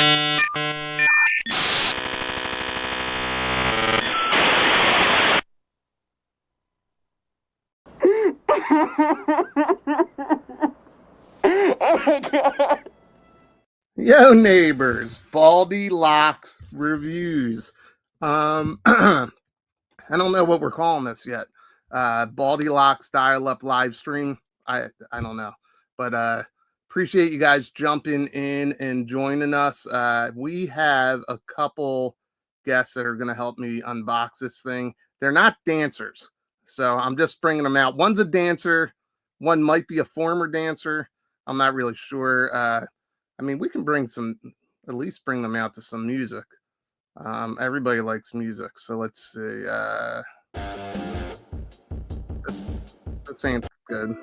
Oh my god. Yo neighbors, BaldyLockz reviews. I don't know what we're calling this yet. BaldyLockz dial-up live stream. I don't know. But appreciate you guys jumping in and joining us. We have a couple guests that are going to help me unbox this thing. They're not dancers, so I'm just bringing them out. One's a dancer. One might be a former dancer. I'm not really sure. I mean, we can at least bring them out to some music. Everybody likes music, so let's see. This ain't good.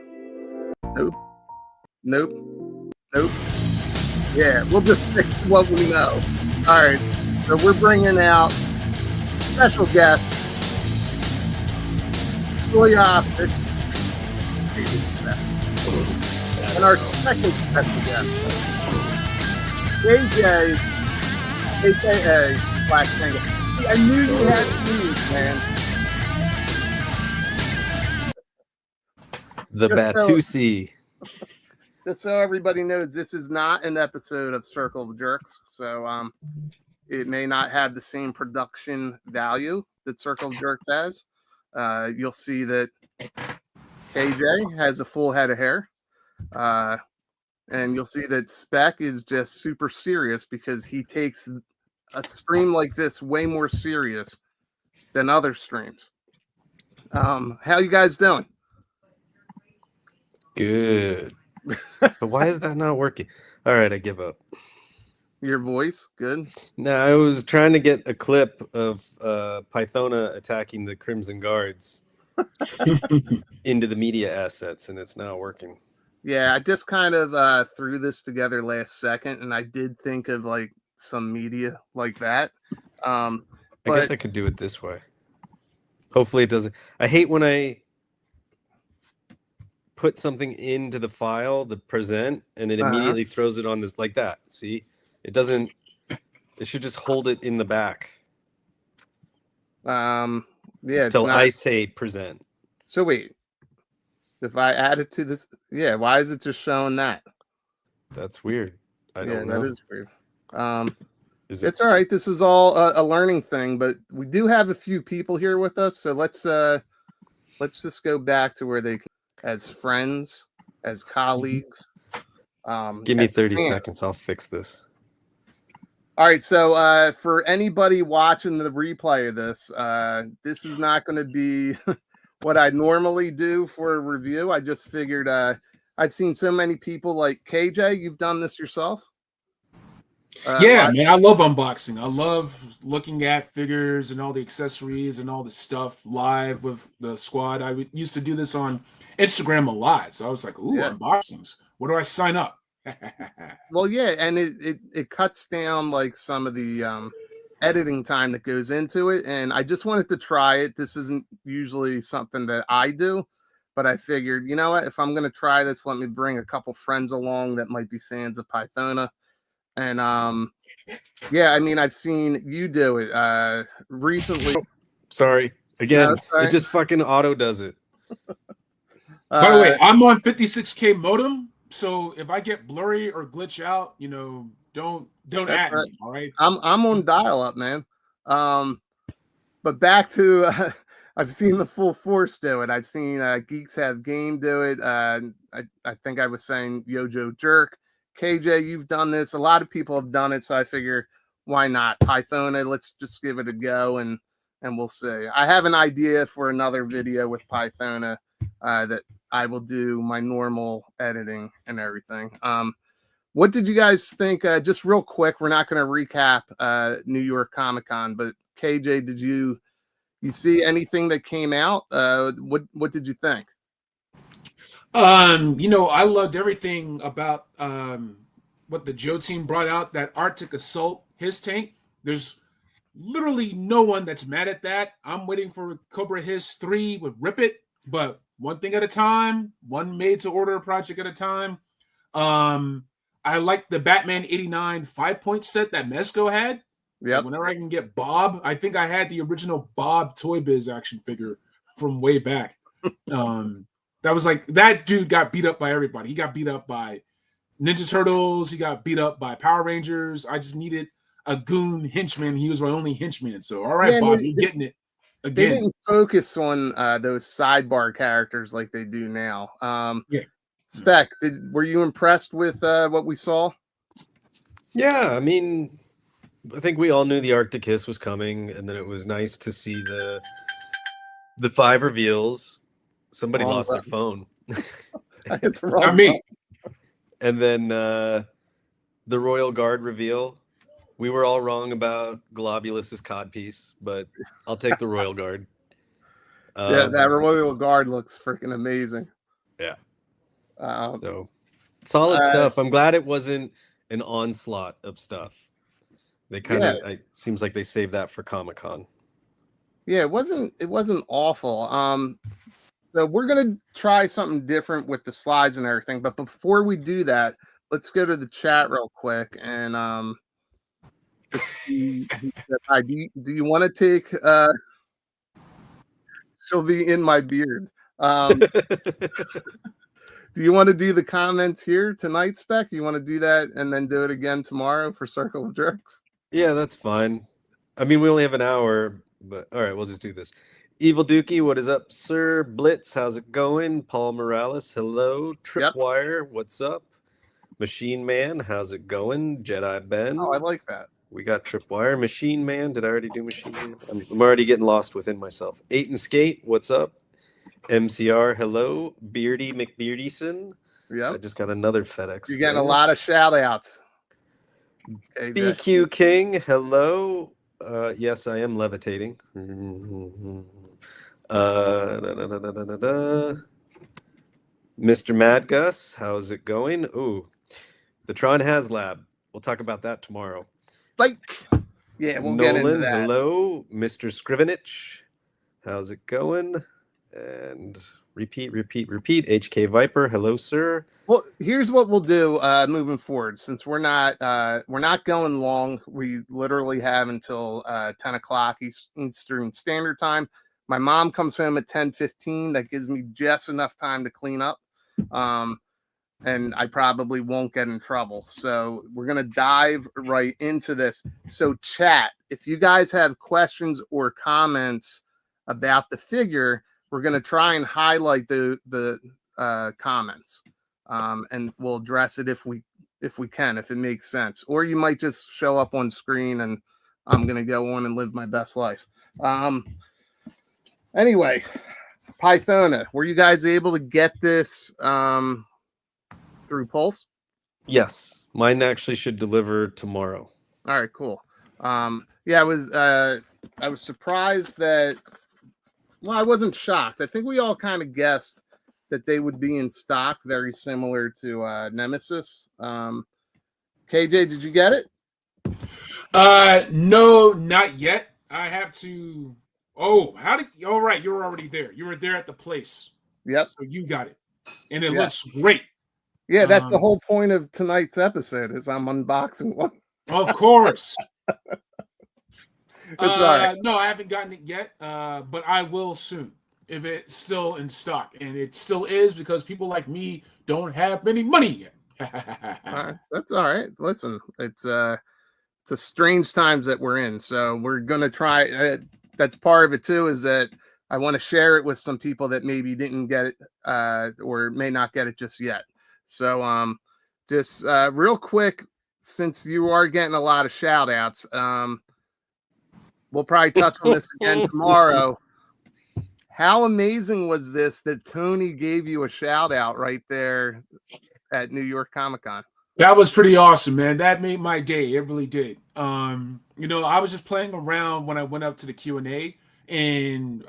Nope. Yeah, we'll just stick to what we know. All right, so we're bringing out special guest, Joy Optic, and our second special guest, AJ, aka Black Tango. I knew you had news, man. The Batusi. Just so everybody knows, this is not an episode of Circle of Jerks, so it may not have the same production value that Circle of Jerks has. You'll see that KJ has a full head of hair, and you'll see that Spec is just super serious because he takes a stream like this way more serious than other streams. How you guys doing? Good. But why is that not working? All right, I give up. Your voice, good. No, I was trying to get a clip of PYTHONA attacking the Crimson Guards into the media assets, and it's not working. Yeah, I just kind of threw this together last second, and I did think of like some media like that. I guess I could do it this way. Hopefully it doesn't. I hate when I put something into the file, the present, and it immediately throws it on this like that. See, it doesn't. It should just hold it in the back. Yeah. Until I say present. So wait, if I add it to this, yeah, why is it just showing that? That's weird. I don't know. That is weird. It's all right. This is all a learning thing, but we do have a few people here with us, so let's just go back to where they can, as friends, as colleagues. Give me 30 seconds. I'll fix this. All right. So for anybody watching the replay of this, this is not going to be what I normally do for a review. I just figured I've seen so many people like KJ. You've done this yourself? Yeah, man, I love unboxing. I love looking at figures and all the accessories and all the stuff live with the squad. I used to do this on Instagram a lot, so I was like, ooh, unboxings. Where do I sign up? Well, yeah, and it cuts down like some of the editing time that goes into it, and I just wanted to try it. This isn't usually something that I do, but I figured, you know what, if I'm going to try this, let me bring a couple friends along that might be fans of PYTHONA. And yeah, I mean, I've seen you do it recently. Sorry. Again, it just fucking auto does it. By the way, I'm on 56K modem, so if I get blurry or glitch out, you know, don't at me, all right? I'm on dial-up, man. But back to I've seen the full force do it. I've seen Geeks Have Game do it. I think I was saying Yojo Jerk. KJ, you've done this. A lot of people have done it, so I figure why not? PYTHONA, let's just give it a go and we'll see. I have an idea for another video with PYTHONA that I will do my normal editing and everything. What did you guys think? Just real quick, we're not going to recap New York Comic-Con, but KJ, did you see anything that came out? What did you think? You know, I loved everything about what the Joe team brought out, that Arctic Assault, his tank. There's literally no one that's mad at that. I'm waiting for Cobra Hiss 3 with Rip It, but one thing at a time, one made to order project at a time. I like the Batman 89 5-point set that Mezco had. Yep. Whenever I can get Bob, I think I had the original Bob Toy Biz action figure from way back. That was like, that dude got beat up by everybody. He got beat up by Ninja Turtles. He got beat up by Power Rangers. I just needed a goon henchman. He was my only henchman. So, all right, Bob, you're getting it again. They didn't focus on those sidebar characters like they do now. Spec, were you impressed with what we saw? Yeah, I mean, I think we all knew the Arctic Hiss was coming, and then it was nice to see the 5 reveals. Somebody lost their phone. I hit the wrong Not me. And then the Royal Guard reveal. We were all wrong about Globulus's codpiece, but I'll take the Royal Guard. Yeah, that Royal Guard looks freaking amazing. Yeah. So solid stuff. I'm glad it wasn't an onslaught of stuff. They kind of it seems like they saved that for Comic-Con. Yeah, it wasn't awful. So we're gonna try something different with the slides and everything, but before we do that, let's go to the chat real quick and do you want to take she'll be in my beard. Do you want to do the comments here tonight, Spec? You want to do that and then do it again tomorrow for Circle of Jerks? Yeah, that's fine. I mean, we only have an hour, but all right, we'll just do this. Evil Dookie, what is up, sir? Blitz, how's it going? Paul Morales, hello. Tripwire, what's up? Machine Man, how's it going? Jedi Ben. Oh, I like that. We got Tripwire. Machine Man, did I already do Machine Man? I'm already getting lost within myself. 8 and Skate, what's up? MCR, hello. Beardy McBeardyson. Yeah. I just got another FedEx. You're getting a lot of shout outs. BQ King, hello. Yes, I am levitating. Mr. Mad Gus, how's it going? Ooh, the Tron HasLab. We'll talk about that tomorrow. Like, yeah, we'll Nolan, get into that. Hello. Mr. Scrivenich, how's it going? And repeat. HK Viper, hello, sir. Well, here's what we'll do moving forward. Since we're not going long, we literally have until 10 o'clock Eastern Standard Time. My mom comes home at 10:15. That gives me just enough time to clean up, and I probably won't get in trouble. So we're gonna dive right into this. So chat, if you guys have questions or comments about the figure, we're going to try and highlight the comments, and we'll address it if we can, if it makes sense. Or you might just show up on screen and I'm going to go on and live my best life. Anyway, Pythona, were you guys able to get this through Pulse? Yes, mine actually should deliver tomorrow. All right, cool. Yeah, I was surprised that. Well, I wasn't shocked. I think we all kind of guessed that they would be in stock, very similar to Nemesis. KJ, did you get it? No, not yet. I have to. Oh, all right, you were already there. You were there at the place. Yep. So you got it, and it looks great. Yeah, that's the whole point of tonight's episode. Is I'm unboxing one. Of course. Right. No, I haven't gotten it yet, but I will soon if it's still in stock, and it still is because people like me don't have any money yet. That's all right. Listen, it's a strange times that we're in, so we're gonna try. That's part of it too. Is that I want to share it with some people that maybe didn't get it or may not get it just yet. So just real quick, since you are getting a lot of shout outs. We'll probably touch on this again tomorrow. How amazing was this that Tony gave you a shout out right there at New York Comic-Con? That was pretty awesome, man. That made my day. It really did. I was just playing around when I went up to the Q&A, and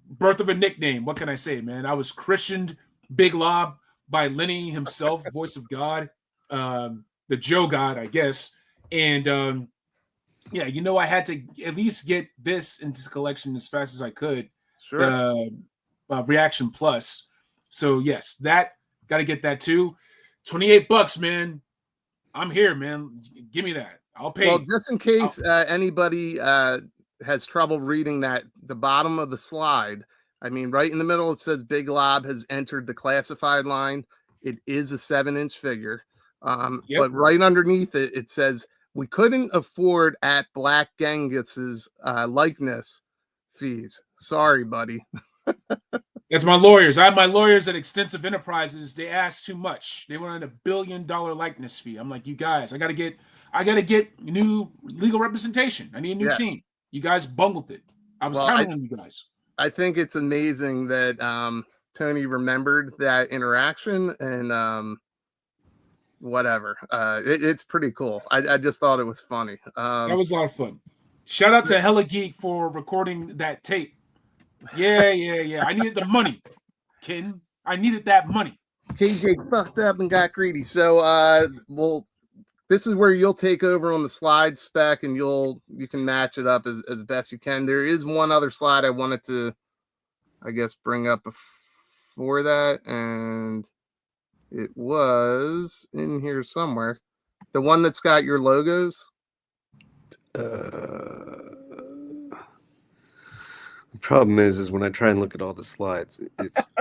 birth of a nickname. What can I say, man? I was christened Big Lob by Lenny himself, voice of God, the Joe God, I guess. And yeah, I had to at least get this into the collection as fast as I could. Sure. Reaction Plus. So yes, that got to get that too. $28, man. I'm here, man. Give me that. I'll pay. Well, just in case anybody has trouble reading that, the bottom of the slide, I mean, right in the middle, it says Big Lob has entered the classified line. It is a 7-inch figure. But right underneath it, it says, we couldn't afford at Black Gengus's likeness fees. Sorry, buddy. That's my lawyers. I have my lawyers at Extensive Enterprises. They asked too much. They wanted $1 billion likeness fee. I'm like, you guys, I gotta get new legal representation. I need a new team. You guys bungled it. I was counting on you guys. I think it's amazing that Tony remembered that interaction and whatever. It's pretty cool. I just thought it was funny. That was a lot of fun. Shout out to Hella Geek for recording that tape. Yeah. I needed the money, kid. I needed that money. KJ fucked up and got greedy. So this is where you'll take over on the slide spec and you can match it up as best you can. There is one other slide I wanted to, I guess, bring up before that, and it was in here somewhere. The one that's got your logos. The problem is when I try and look at all the slides,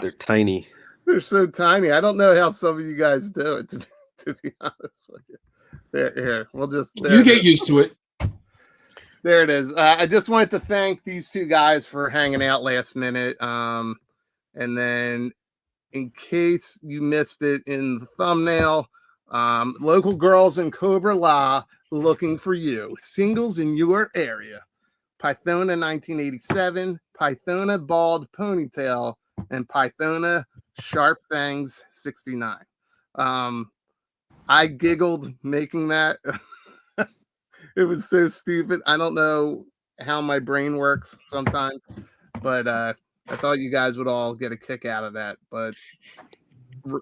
they're tiny. They're so tiny. I don't know how some of you guys do it, to be honest with you. Here, we'll just... You get used to it. There it is. I just wanted to thank these two guys for hanging out last minute. And then in case you missed it in the thumbnail, local girls in Cobra La looking for you. Singles in your area. Pythona 1987, Pythona bald ponytail, and Pythona sharp fangs 69. I giggled making that. It was so stupid. I don't know how my brain works sometimes, but I thought you guys would all get a kick out of that. But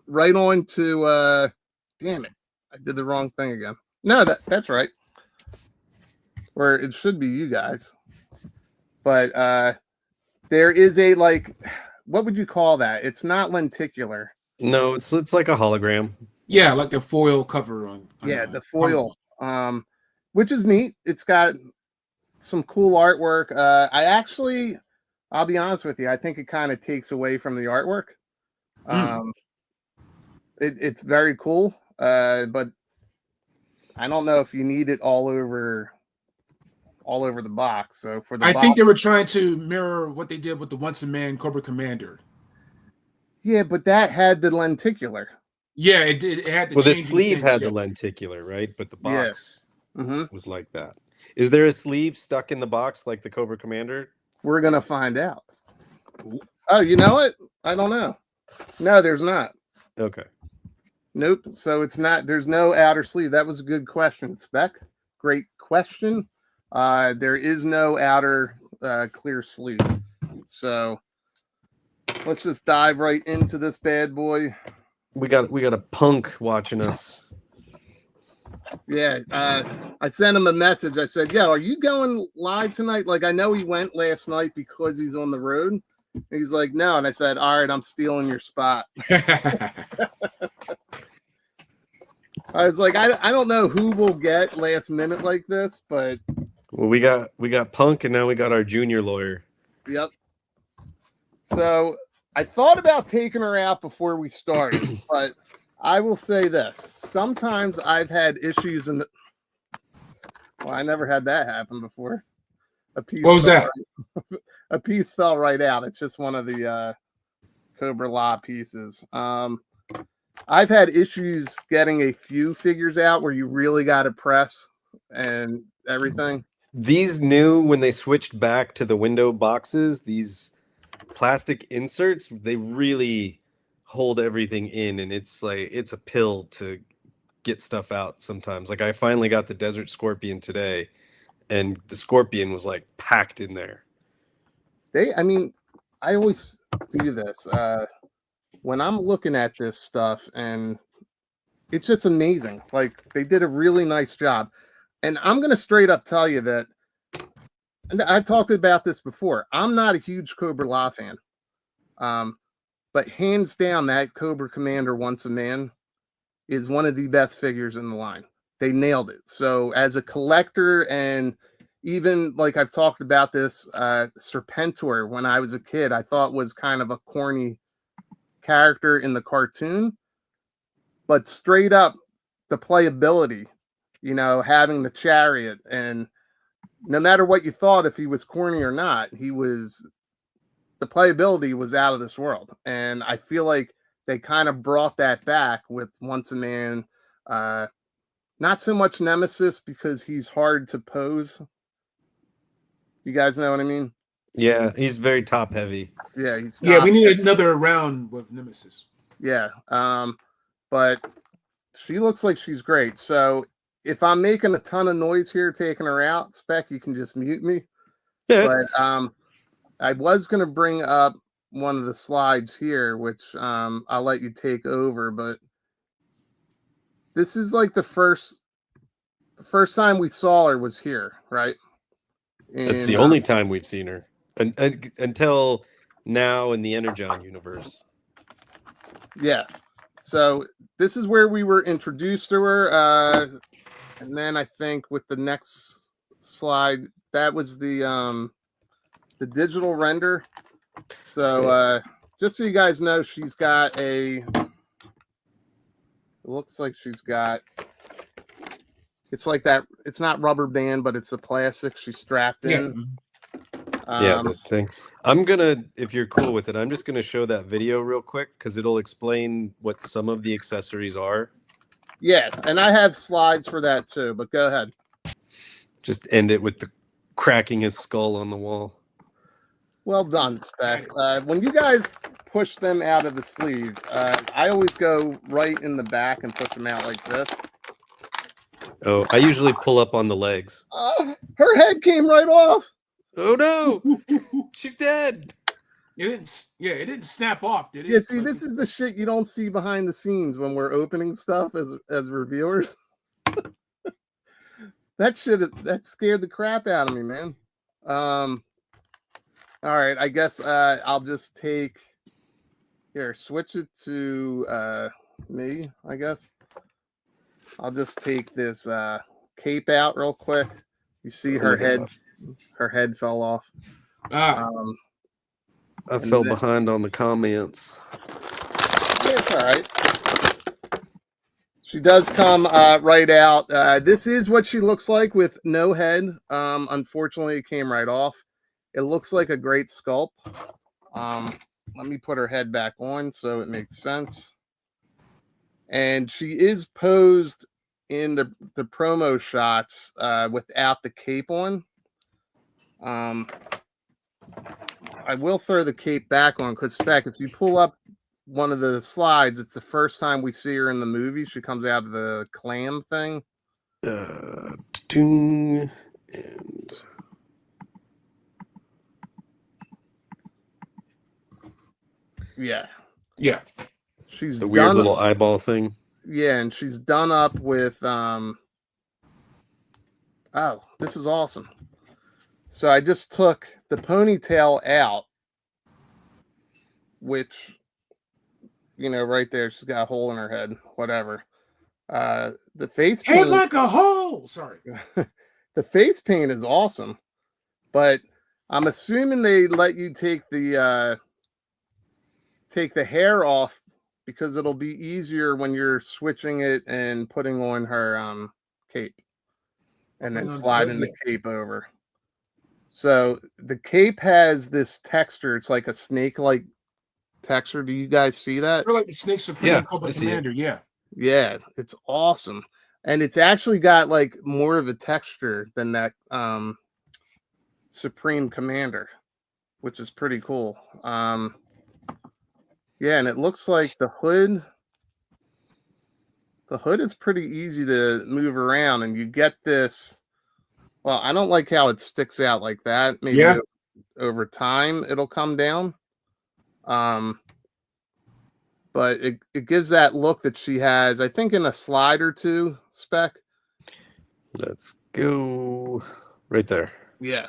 right on to damn it, I did the wrong thing again. No, that's right. Or it should be you guys. But there is a, like, what would you call that? It's not lenticular. No, it's like a hologram. Yeah, like the foil cover on the foil. Which is neat. It's got some cool artwork. I'll be honest with you, I think it kind of takes away from the artwork. It's very cool, but I don't know if you need it all over the box. So for the I think they were trying to mirror what they did with the Once a Man Cobra Commander. Yeah, but that had the lenticular. Yeah, it did. It had the the sleeve had the lenticular, right? But the box was like that. Is there a sleeve stuck in the box like the Cobra Commander? We're gonna find out. Ooh. Oh, you know what? I don't know. No, there's not. Okay. Nope. So it's not. There's no outer sleeve. That was a good question, Spec. Great question. There is no outer clear sleeve. So let's just dive right into this bad boy. We got a punk watching us. Yeah, I sent him a message. I said, "Yo, are you going live tonight?" Like, I know he went last night because he's on the road. And he's like, "No," and I said, "All right, I'm stealing your spot." I was like, I don't know who will get last minute like this, but well, we got Punk, and now we got our junior lawyer. Yep. So I thought about taking her out before we started, but I will say this: sometimes I've had issues in the. Well, I never had that happen before. A piece. What was that? A piece fell right out. It's just one of the Cobra La pieces. I've had issues getting a few figures out where you really got to press and everything. These new, when they switched back to the window boxes, these plastic inserts, they really hold everything in, and it's like it's a pill to get stuff out sometimes. Like I finally got the Desert Scorpion today, and the Scorpion was like packed in there. I always do this when I'm looking at this stuff, and it's just amazing. Like, they did a really nice job. And I'm going to straight up tell you that, and I've talked about this before, I'm not a huge Cobra La fan. But hands down, that Cobra Commander Once a Man is one of the best figures in the line. they nailed it. So as a collector, and even like I've talked about this, Serpentor, when I was a kid, I thought was kind of a corny character in the cartoon, but straight up the playability, you know, having the chariot, and no matter what you thought, if he was corny or not, the playability was out of this world. And I feel like they kind of brought that back with Once a Man. Not so much Nemesis because he's hard to pose. You guys know what I mean? Yeah, he's very top heavy. Yeah, we need another round with Nemesis. Yeah, but she looks like she's great. So if I'm making a ton of noise here taking her out, Spec, you can just mute me. Yeah. But I was going to bring up one of the slides here, which I'll let you take over. But this is like the first time we saw her was here, right? That's the only time we've seen her until now in the Energon universe. Yeah. So this is where we were introduced to her. And then I think with the next slide, that was the digital render. So just so you guys know, she's got it looks like she's got, it's like that, it's not rubber band, but it's the plastic she's strapped in. Yeah, that thing. I'm gonna, if you're cool with it, I'm just gonna show that video real quick because it'll explain what some of the accessories are. Yeah, and I have slides for that too, but go ahead. Just end it with the cracking his skull on the wall. Well done, Spec. When you guys push them out of the sleeve, I always go right in the back and push them out like this. Oh, I usually pull up on the legs. Her head came right off. Oh no, she's dead. It didn't snap off, did it? Yeah, see, this is the shit you don't see behind the scenes when we're opening stuff as reviewers. That scared the crap out of me, man. All right, I guess I'll just take switch it to me, I guess. I'll just take this cape out real quick. You see her head fell off. I fell behind on the comments. Yeah, it's all right. She does come right out. This is what she looks like with no head. Unfortunately, it came right off. It looks like a great sculpt. Let me put her head back on so it makes sense. And she is posed in the promo shots without the cape on. I will throw the cape back on because, Spec, if you pull up one of the slides, it's the first time we see her in the movie. She comes out of the clam thing. And yeah. She's the weird little eyeball thing. Yeah, and she's done up with oh, this is awesome. So I just took the ponytail out, which, you know, right there, she's got a hole in her head, whatever. The face paint, head like a hole. Sorry. The face paint is awesome, but I'm assuming they let you take the hair off because it'll be easier when you're switching it and putting on her cape and then sliding the cape over. So the cape has this texture. It's like a snake-like texture. Do you guys see that? They're like the Snake Supreme Cobra Commander. Yeah. Yeah, it's awesome. And it's actually got like more of a texture than that Supreme Commander, which is pretty cool. Yeah, and it looks like the hood is pretty easy to move around, and you get this. Well, I don't like how it sticks out like that. Maybe over time it'll come down. But it gives that look that she has, I think, in a slide or two, Spec. Let's go right there. Yeah.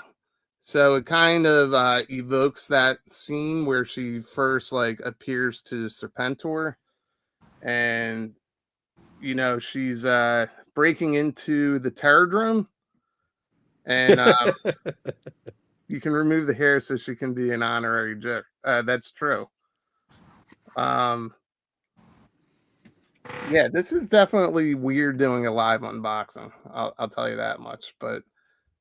So it kind of evokes that scene where she first like appears to Serpentor, and you know she's breaking into the Terrordrome, and you can remove the hair so she can be an honorary Jick. That's true. Yeah, this is definitely weird doing a live unboxing. I'll tell you that much, but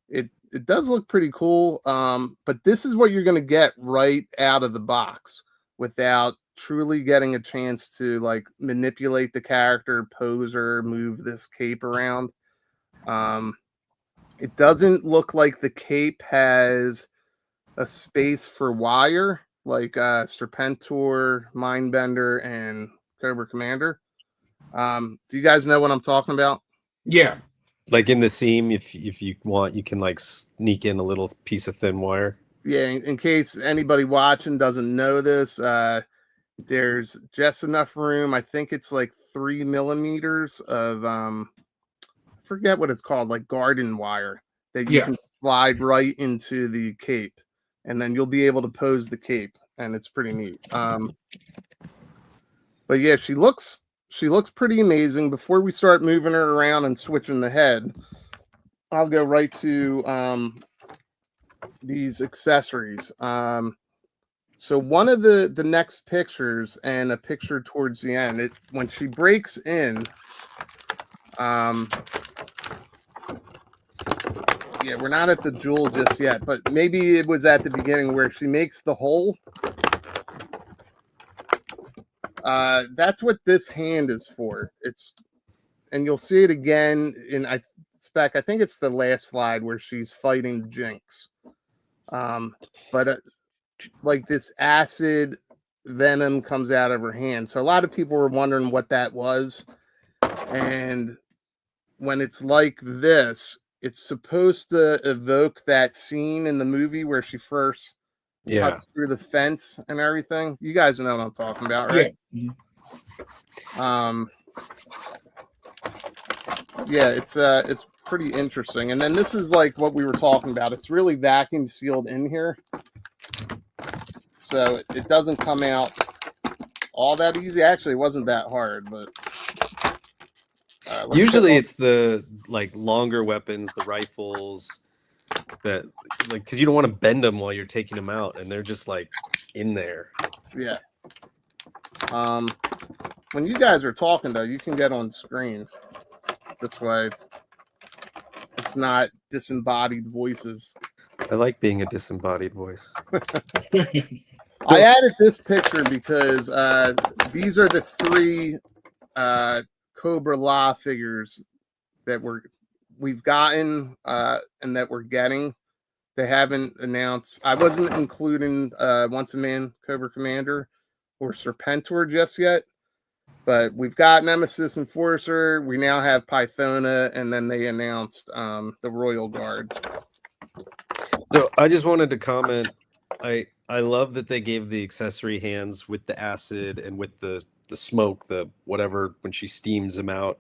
it does look pretty cool. But this is what you're going to get right out of the box without truly getting a chance to like manipulate the character, pose her, move this cape around. It doesn't look like the cape has a space for wire like Serpentor, Mindbender, and Cobra Commander. Do you guys know what I'm talking about? Yeah. Like in the seam, if you want, you can like sneak in a little piece of thin wire. Yeah, in case anybody watching doesn't know this, there's just enough room. I think it's like 3 millimeters of I forget what it's called, like garden wire that you can slide right into the cape, and then you'll be able to pose the cape, and it's pretty neat. But yeah, she looks pretty amazing. Before we start moving her around and switching the head, I'll go right to these accessories. So one of the next pictures and a picture towards the end, when she breaks in, yeah, we're not at the jewel just yet, but maybe it was at the beginning where she makes the hole. That's what this hand is for. And you'll see it again in I think it's the last slide where she's fighting Jinx. But like this acid venom comes out of her hand. So a lot of people were wondering what that was. And when it's like this, it's supposed to evoke that scene in the movie where she first cuts through the fence and everything. You guys know what I'm talking about, right? Yeah. Yeah, it's pretty interesting. And then this is like what we were talking about. It's really vacuum sealed in here, so it doesn't come out all that easy. Actually, it wasn't that hard, but usually it's the like longer weapons, the rifles, that like because you don't want to bend them while you're taking them out, and they're just like in there. Yeah. When you guys are talking though, you can get on screen. This way, it's not disembodied voices. I like being a disembodied voice. I added this picture because these are the 3 Cobra Law figures that we've gotten and that we're getting. They haven't announced. I wasn't including Once a Man Cobra Commander or Serpentor just yet, but we've got Nemesis Enforcer. We now have Pythona, and then they announced the Royal Guard. So I just wanted to comment. I love that they gave the accessory hands with the acid and with the smoke, the whatever, when she steams them out.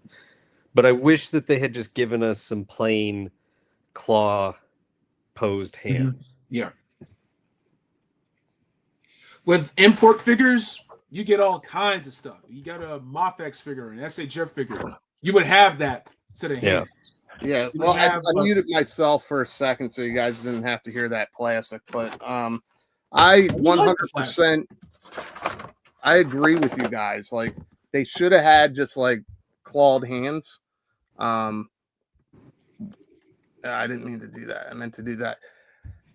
But I wish that they had just given us some plain claw posed hands. Mm-hmm. Yeah. With import figures, you get all kinds of stuff. You got a MothX figure, an SHF figure. You would have that set of hands. Yeah. Well, I muted myself for a second so you guys didn't have to hear that plastic. But I 100% I agree with you guys. Like they should have had just like clawed hands. I didn't mean to do that. I meant to do that.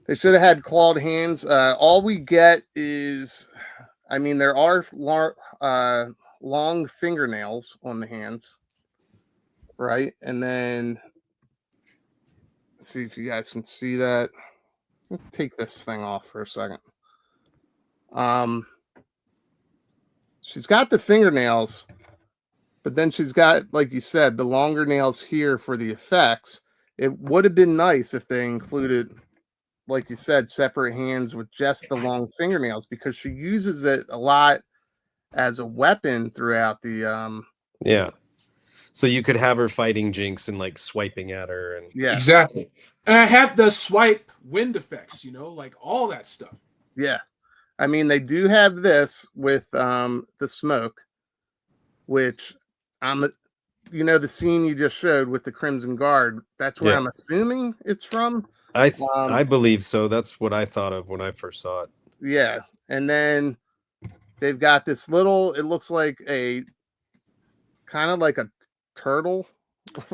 They should have had clawed hands. All we get is, I mean, there are long fingernails on the hands, right? And then, let's see if you guys can see that. Let's take this thing off for a second. She's got the fingernails, but then she's got, like you said, the longer nails here for the effects. It would have been nice if they included, like you said, separate hands with just the long fingernails, because she uses it a lot as a weapon throughout the yeah. So you could have her fighting Jinx and like swiping at her, and exactly. And I have the swipe wind effects, like all that stuff. Yeah. I mean, they do have this with the smoke, which you know, the scene you just showed with the Crimson Guard. That's where I'm assuming it's from. I believe so. That's what I thought of when I first saw it. Yeah, and then they've got this little. It looks like a kind of like a turtle,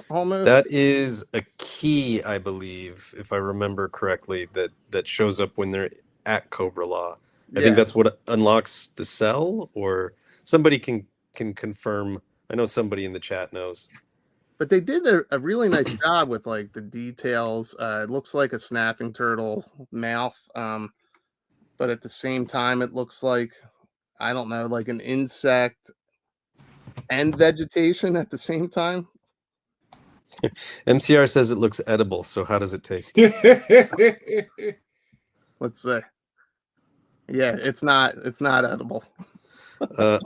almost. That is a key, I believe, if I remember correctly. That shows up when they're at Cobra Law. I think that's what unlocks the cell, or somebody can confirm. I know somebody in the chat knows. But they did a really nice job with like the details. It looks like a snapping turtle mouth, but at the same time, it looks like, I don't know, like an insect and vegetation at the same time. MCR says it looks edible. So how does it taste? Let's say, yeah, it's not edible.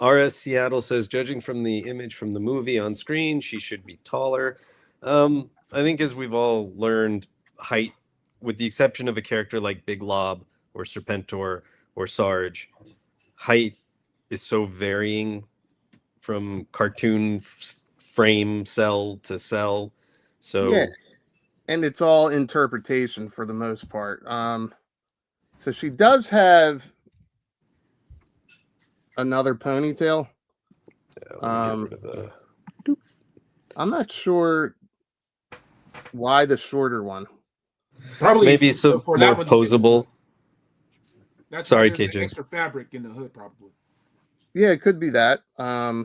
RS Seattle says, judging from the image from the movie on screen, she should be taller. I think, as we've all learned, height, with the exception of a character like Big Lob or Serpentor or Sarge, height is so varying from cartoon frame cell to cell. So yeah, and it's all interpretation for the most part. So she does have another ponytail. Yeah, let me get rid of the... I'm not sure why the shorter one. Probably maybe so for more poseable. That's sorry, KJ. Extra fabric in the hood, probably. Yeah, it could be that. I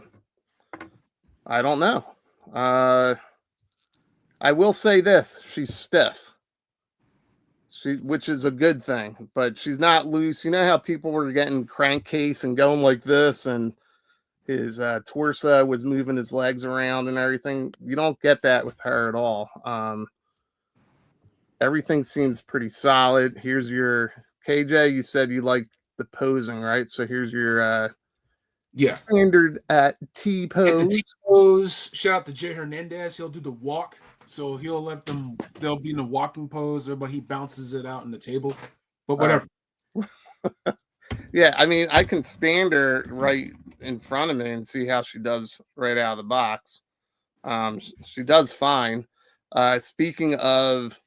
don't know. I will say this: she's stiff. Which is a good thing, but she's not loose. You know how people were getting crankcase and going like this, and his torso was moving his legs around and everything. You don't get that with her at all. Everything seems pretty solid. Here's your KJ. You said you like the posing, right? So here's your standard T pose. T pose. Shout out to Jay Hernandez. He'll do the walk. So he'll let them, they'll be in a walking pose, but he bounces it out on the table. But whatever. Yeah, I mean, I can stand her right in front of me and see how she does right out of the box. She does fine. Speaking of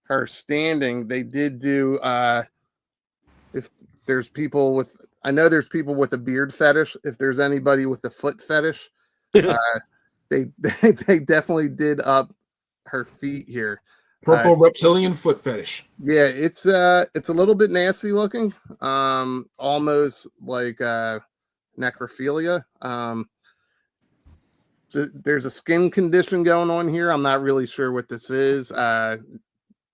her standing, they did do, if there's people with, I know there's people with a beard fetish. If there's anybody with a foot fetish, they definitely did up her feet here. Purple reptilian foot fetish. Yeah, it's a little bit nasty looking, almost like necrophilia. There's a skin condition going on here. I'm not really sure what this is.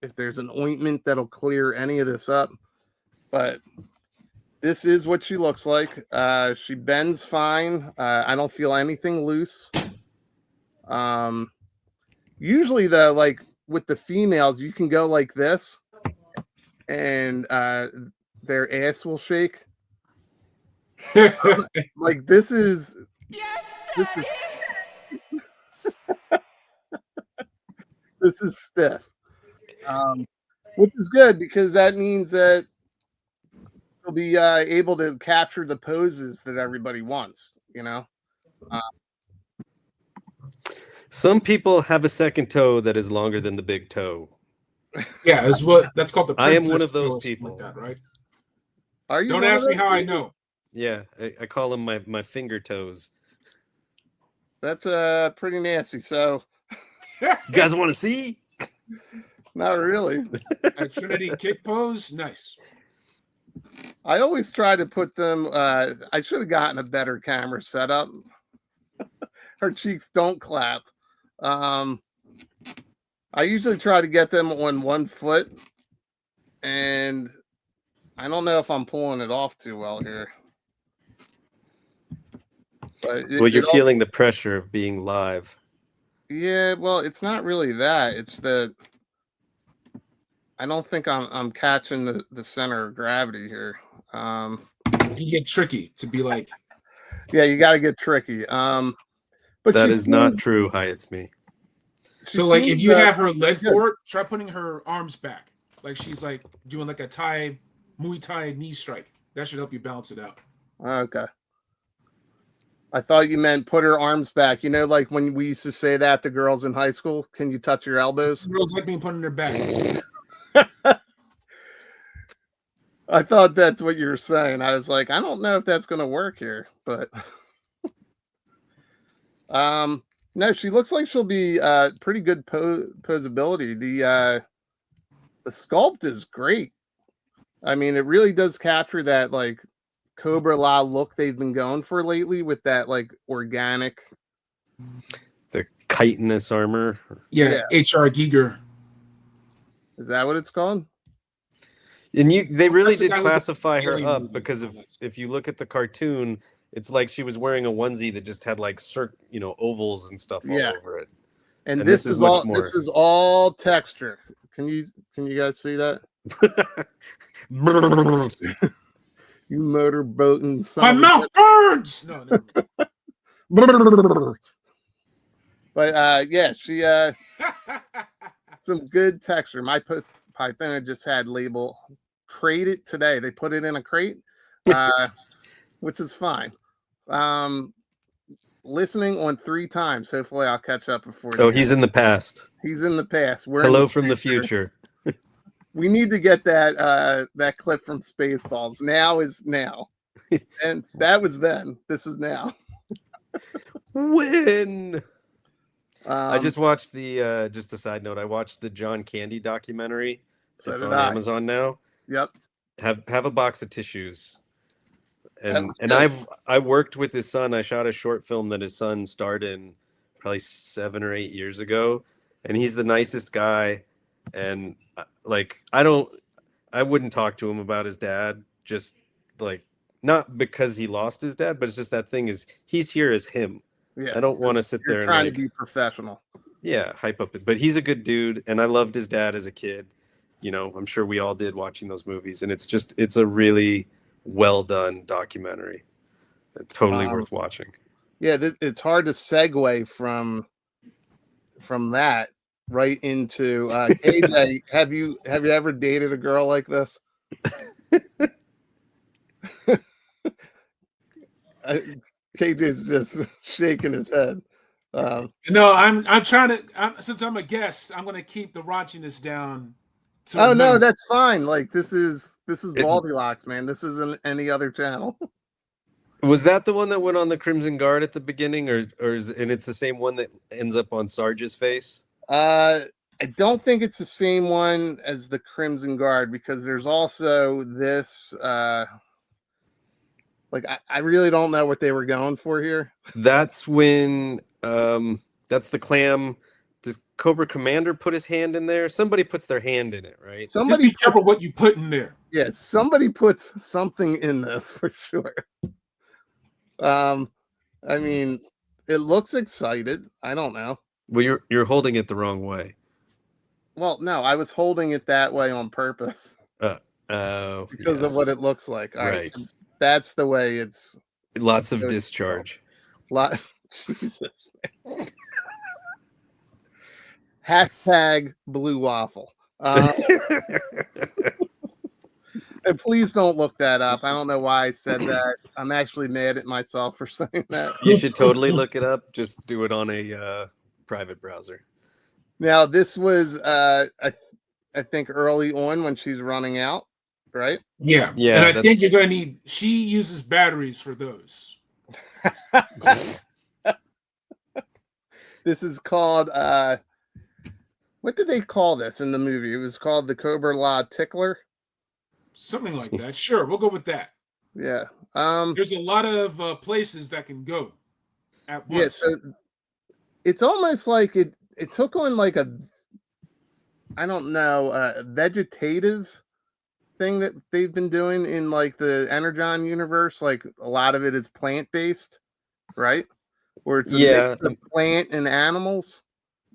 If there's an ointment that'll clear any of this up, but this is what she looks like. She bends fine. I don't feel anything loose. Usually though, like with the females, you can go like this and their ass will shake. Like this is this is stiff. Which is good because that means that you'll be able to capture the poses that everybody wants, you know. Some people have a second toe that is longer than the big toe. Yeah, that's called the. I am one of those people, like that, right? Are you? Don't ask me how I know. Yeah, I call them my finger toes. That's pretty nasty. So, you guys want to see? Not really. At Trinity kick pose, nice. I always try to put them. I should have gotten a better camera setup. Her cheeks don't clap. I usually try to get them on one foot, and I don't know if I'm pulling it off too well here. But well, you're feeling the pressure of being live. Yeah, well, it's not really that. It's that I don't think I'm catching the center of gravity here. You get tricky to be like. Yeah, you got to get tricky. But that is not true. Hi, it's me. So, like, if you have her leg forward, try putting her arms back, like she's like doing like a Muay Thai knee strike. That should help you balance it out. Okay. I thought you meant put her arms back. You know, like when we used to say that to girls in high school. Can you touch your elbows? Girls like being put on their back. I thought that's what you were saying. I was like, I don't know if that's going to work here, but no, she looks like she'll be pretty good posability. The sculpt is great. I mean, it really does capture that like Cobra La look they've been going for lately with that like organic, the chitinous armor. Yeah. H.R. Giger. Is that what it's called? And they really That's the did guy with the classify her alien up movies because and all that. if you look at the cartoon, it's like she was wearing a onesie that just had like ovals and stuff all over it. And this is much all more. this is all texture. Can you guys see that? You motorboating son. My mouth burns. No. But yeah, she some good texture. My Pythona just had label crated today. They put it in a crate, which is fine. Listening on 3 times. Hopefully, I'll catch up before. Oh, he's in the past. He's in the past. We're Hello from the future. We need to get that clip from Spaceballs. Now is now, and that was then. This is now. When I just watched the just a side note, I watched the John Candy documentary. It's on Amazon now. Yep. Have a box of tissues. And I worked with his son. I shot a short film that his son starred in probably 7 or 8 years ago, and he's the nicest guy. And like I wouldn't talk to him about his dad, just like not because he lost his dad, but it's just that thing is he's here as him. Yeah, I don't want to sit there and trying to be professional. Yeah, hype up it. But he's a good dude, and I loved his dad as a kid. You know, I'm sure we all did watching those movies, and it's a really well done documentary. It's totally worth watching. Yeah, it's hard to segue from that right into KJ. Have you ever dated a girl like this? KJ's just shaking his head. No, I'm trying to. Since I'm a guest, I'm going to keep the raunchiness down. Oh no, that's fine. Like this is BaldyLockz, man. This isn't any other channel. Was that the one that went on the Crimson Guard at the beginning, and it's the same one that ends up on Sarge's face? I don't think it's the same one as the Crimson Guard because there's also this. Like I really don't know what they were going for here. That's when that's the clam. Does Cobra Commander put his hand in there? Somebody puts their hand in it, right? Somebody just be careful what you put in there. Yeah, somebody puts something in this for sure. I mean, it looks excited. I don't know. Well, you're holding it the wrong way. Well, no, I was holding it that way on purpose. Because of what it looks like. All right. So that's the way it's. Lots of discharge. Jesus. Hashtag blue waffle. And please don't look that up. I don't know why I said that. I'm actually mad at myself for saying that. You should totally look it up. Just do it on a private browser. Now, this was, I think, early on when she's running out, right? Yeah. And I think you're going to need, she uses batteries for those. This is called, what did they call this in the movie? It was called the Cobra La Tickler. Something like that. Sure, we'll go with that. Yeah. There's a lot of places that can go at once. Yeah, so it's almost like it took on like a, I don't know, a vegetative thing that they've been doing in like the Energon universe. Like a lot of it is plant-based, right? Where it's a mix of plant and animals.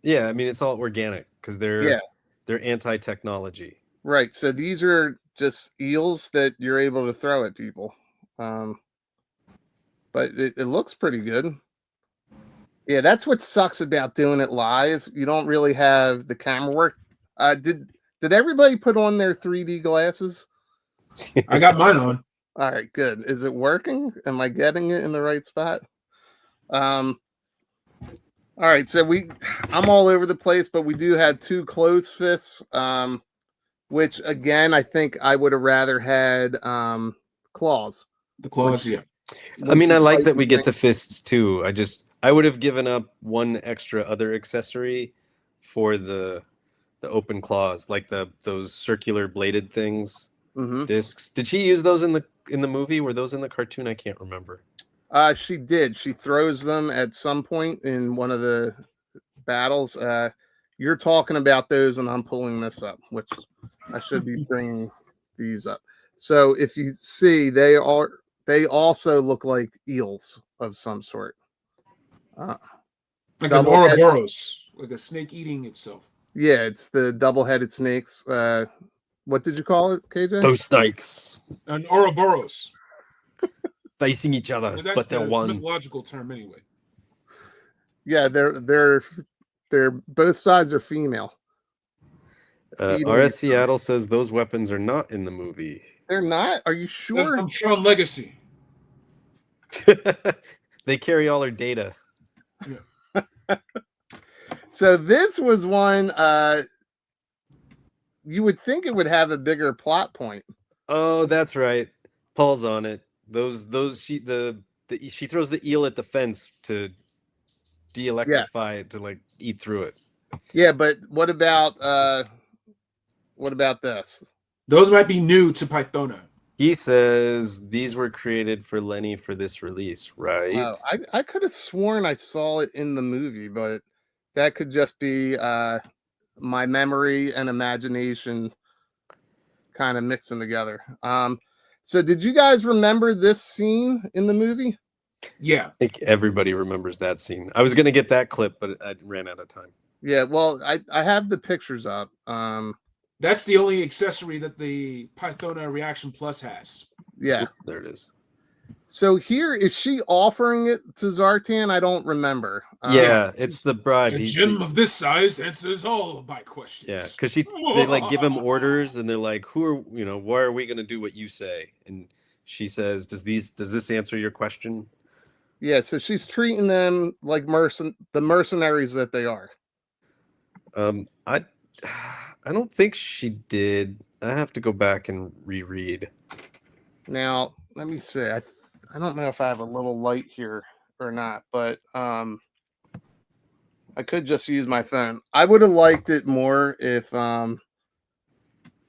Yeah, I mean, it's all organic because they're anti-technology. Right. So these are just eels that you're able to throw at people. But it looks pretty good. Yeah, that's what sucks about doing it live. You don't really have the camera work. Did everybody put on their 3D glasses? I got mine on. All right, good. Is it working? Am I getting it in the right spot? All right, so I'm all over the place, but we do have 2 closed fists, which again I think I would have rather had claws. The claws, yeah. I mean, I like that we get the fists too. I would have given up one extra other accessory for the open claws, like those circular bladed things, discs. Did she use those in the movie? Were those in the cartoon? I can't remember. She did. She throws them at some point in one of the battles. You're talking about those, and I'm pulling this up, which I should be bringing these up. So if you see, they also look like eels of some sort. Like an Ouroboros, like a snake eating itself. Yeah, it's the double-headed snakes. What did you call it, KJ? Those snakes. An Ouroboros. Facing each other, that's but they're one. Mythological term anyway. Yeah, they're both sides are female. RS Seattle says those weapons are not in the movie. They're not? Are you sure? That's from Tron Legacy. They carry all our data. Yeah. So this was one you would think it would have a bigger plot point. Oh, that's right. Paul's on it. She throws the eel at the fence to de-electrify it, to like eat through it. Yeah, but what about this? Those might be new to Pythona. He says these were created for Lenny for this release, right? I could have sworn I saw it in the movie, but that could just be my memory and imagination kind of mixing together. So did you guys remember this scene in the movie? Yeah. I think everybody remembers that scene. I was going to get that clip, but I ran out of time. Yeah, well, I have the pictures up. That's the only accessory that the Pythona Reaction Plus has. Yeah. There it is. So here, is she offering it to Zartan? I don't remember. Yeah, it's the bride. A gem of this size answers all of my questions. Yeah, because they like give him orders, and they're like, why are we going to do what you say? And she says, does this answer your question? Yeah, so she's treating them like the mercenaries that they are. I don't think she did. I have to go back and reread. Now, let me see. I don't know if I have a little light here or not, but I could just use my phone. I would have liked it more if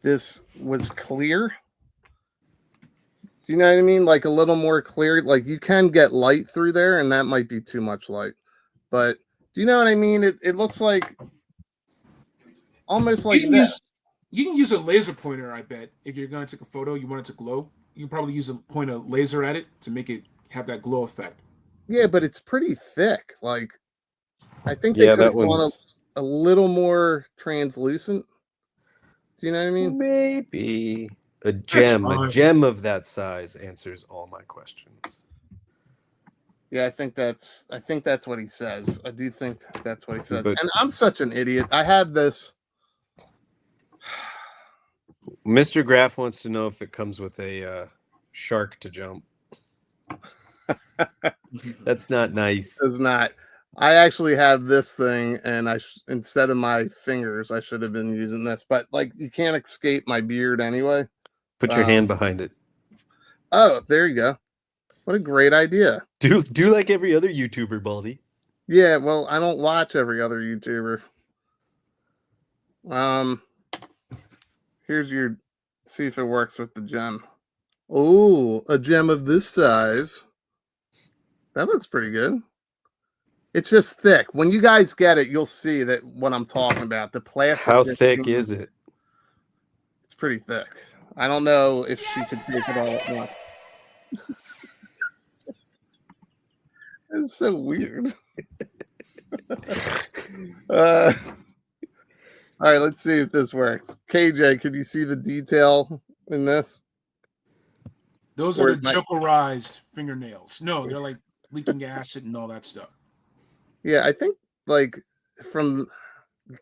this was clear. Do you know what I mean? Like a little more clear. Like you can get light through there, and that might be too much light. But do you know what I mean? It looks like almost like this. You can use a laser pointer, I bet. If you're going to take a photo, you want it to glow. You can probably point a laser at it to make it have that glow effect. Yeah, but it's pretty thick. Like, I think they could have gone a little more translucent. Do you know what I mean? Maybe a gem of that size answers all my questions. Yeah, I think that's what he says. I do think that's what he says. And I'm such an idiot. I have this. Mr. Graff wants to know if it comes with a shark to jump. That's not nice. It's not. I actually have this thing, and instead of my fingers, I should have been using this. But like, you can't escape my beard anyway. Put your hand behind it. Oh, there you go. What a great idea. Do like every other YouTuber, Baldy. Yeah, well, I don't watch every other YouTuber. Here's see if it works with the gem. Oh, a gem of this size. That looks pretty good. It's just thick. When you guys get it, you'll see that what I'm talking about. The plastic. How thick is it? It's pretty thick. I don't know if she could take it all at once. It's so weird. All right, let's see if this works. KJ, could you see the detail in this? Those are the Jokerized fingernails. No, they're like leaking acid and all that stuff. Yeah, I think like you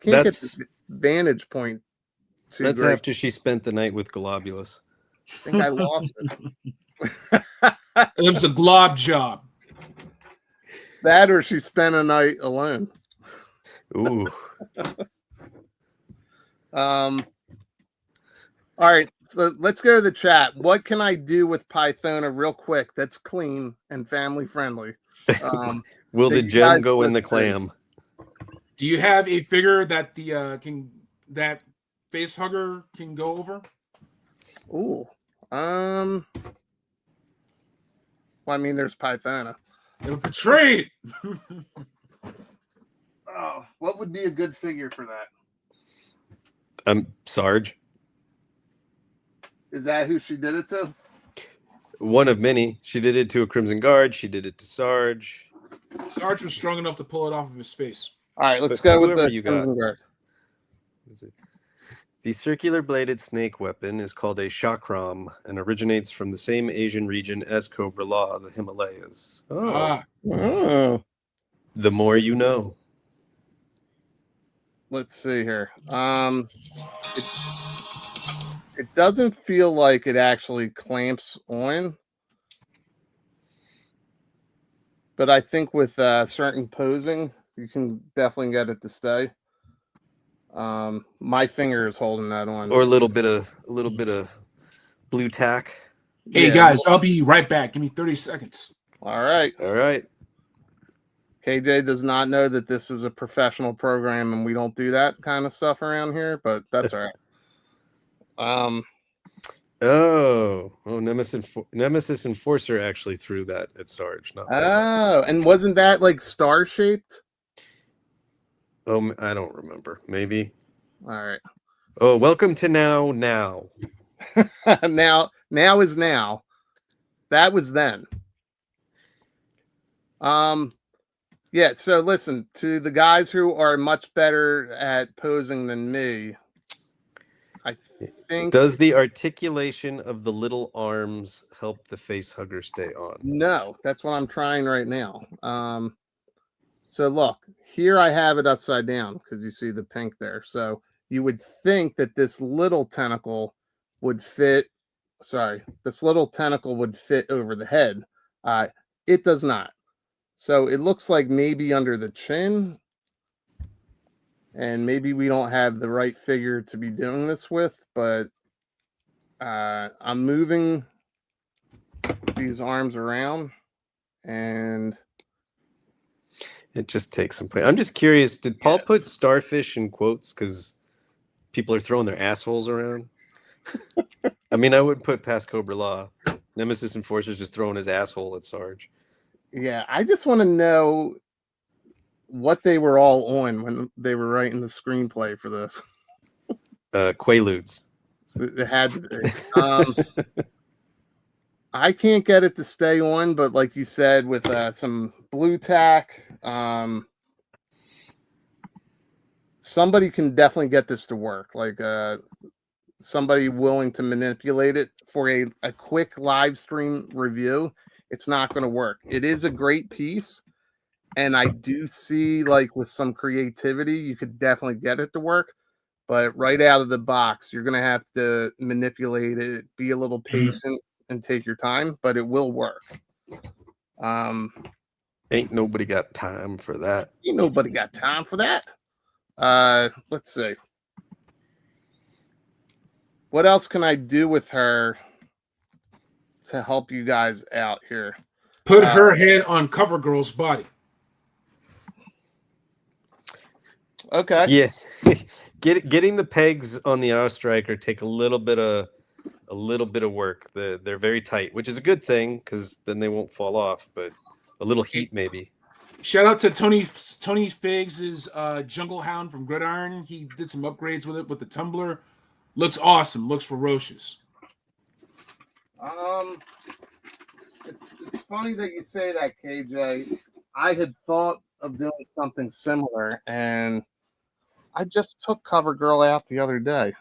can't get the vantage point. That's great. After she spent the night with Globulus. I think I lost it. It was a glob job. That or she spent a night alone. Ooh. All right, so let's go to the chat. What can I do with Pythona real quick that's clean and family friendly? Will the gem go in the clam? Do you have a figure that the that face hugger can go over? Ooh. Well, I mean, there's Pythona. They were betrayed. Oh, what would be a good figure for that? Sarge. Is that who she did it to? One of many. She did it to a Crimson Guard. She did it to Sarge. Sarge was strong enough to pull it off of his face. All right, let's go with the Crimson Guard. The circular bladed snake weapon is called a chakram and originates from the same Asian region as Cobra Law, the Himalayas. Oh. The more you know. Let's see here. It doesn't feel like it actually clamps on, but I think with certain posing, you can definitely get it to stay. My finger is holding that on, or a little bit of blue tack. Hey guys, I'll be right back. Give me 30 seconds. All right. KJ does not know that this is a professional program and we don't do that kind of stuff around here, but that's all right. Nemesis Enforcer actually threw that at Sarge. And wasn't that like star shaped? Oh, I don't remember. Maybe. All right. Oh, welcome to now. now is now. That was then. Yeah, so listen, to the guys who are much better at posing than me, I think... Does the articulation of the little arms help the face hugger stay on? No, that's what I'm trying right now. So look, here I have it upside down because you see the pink there. So you would think that this little tentacle would fit... Sorry, this little tentacle would fit over the head. It does not. So it looks like maybe under the chin, and maybe we don't have the right figure to be doing this with, but I'm moving these arms around, and it just takes some play. I'm just curious, did Paul put starfish in quotes because people are throwing their assholes around? I mean, I would put past Cobra Law. Nemesis Enforcer's just throwing his asshole at Sarge. Yeah, I just want to know what they were all on when they were writing the screenplay for this. Quaaludes. It had to be. I can't get it to stay on, but like you said, with some blue tack, somebody can definitely get this to work. Like somebody willing to manipulate it for a quick live stream review. It's not going to work. It is a great piece, and I do see, like, with some creativity, you could definitely get it to work, but right out of the box, you're going to have to manipulate it, be a little patient, and take your time, but it will work. Ain't nobody got time for that. Ain't nobody got time for that. Let's see. What else can I do with her to help you guys out here? Put her head on CoverGirl's body. Okay. Yeah. Getting the pegs on the arrow striker take a little bit of work. They're very tight, which is a good thing because then they won't fall off, but a little heat maybe. Shout out to Tony Figs' Jungle Hound from Gridiron. He did some upgrades with it with the tumbler. Looks awesome. Looks ferocious. It's funny that you say that, KJ. I had thought of doing something similar, and I just took CoverGirl out the other day.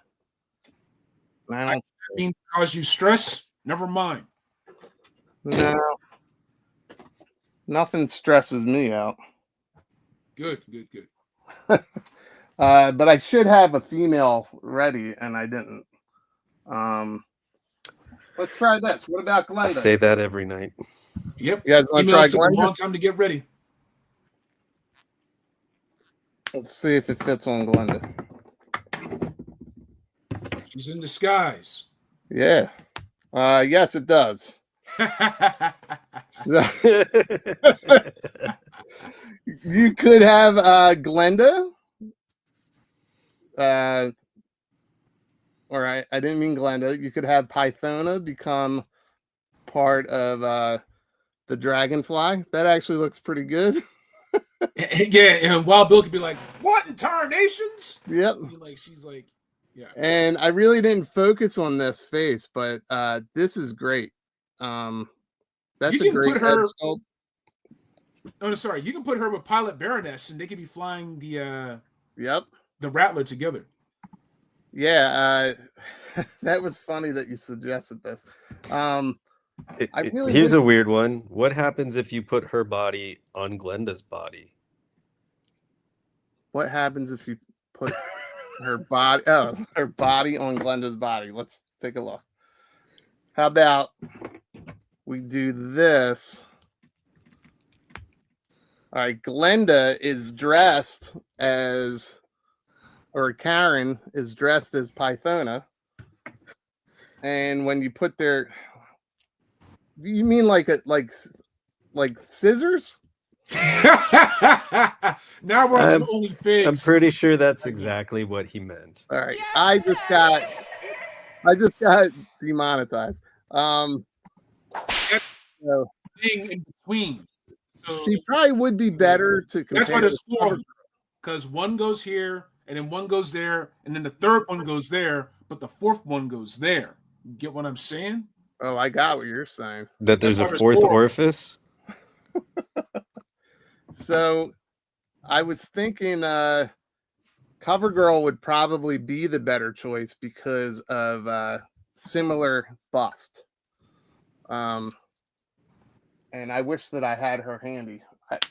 I mean, cause you stress? Never mind. No, nothing stresses me out. Good. But I should have a female ready, and I didn't. Let's try this. What about Glenda? I say that every night. Yep. You guys want to try Glenda? Long time to get ready. Let's see if it fits on Glenda. She's in disguise. Yeah. Yes, it does. So, you could have Glenda. Or I didn't mean Glenda. You could have Pythona become part of the Dragonfly. That actually looks pretty good. Yeah, and Wild Bill could be like, "What in tarnations?" Yep. She's like, yeah. And I really didn't focus on this face, but this is great. That's a great head sculpt. Oh, no, sorry. You can put her with Pilot Baroness, and they could be flying the the Rattler together. Yeah, that was funny that you suggested this. Here's a weird one. What happens if you put her body on Glenda's body? What happens if you put her body on Glenda's body? Let's take a look. How about we do this? All right, Glenda is dressed as, or Karen is dressed as Pythona. And when you put their, you mean like scissors? Now we're on only figs. I'm pretty sure that's exactly what he meant. All right, I just got demonetized. So, thing in between. So she probably would be better to compare. That's why there's four, because one goes here, and then one goes there, and then the third one goes there, but the fourth one goes there. You get what I'm saying? Oh, I got what you're saying. That there's a fourth orifice? So I was thinking CoverGirl would probably be the better choice because of similar bust. And I wish that I had her handy.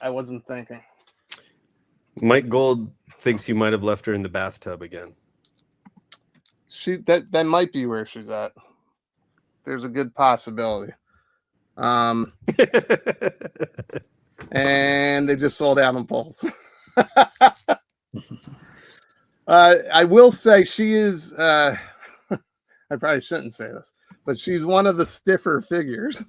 I wasn't thinking. Mike Gold thinks you might have left her in the bathtub again. That might be where she's at. There's a good possibility. And they just sold out on Pulse. I will say she is I probably shouldn't say this, but she's one of the stiffer figures.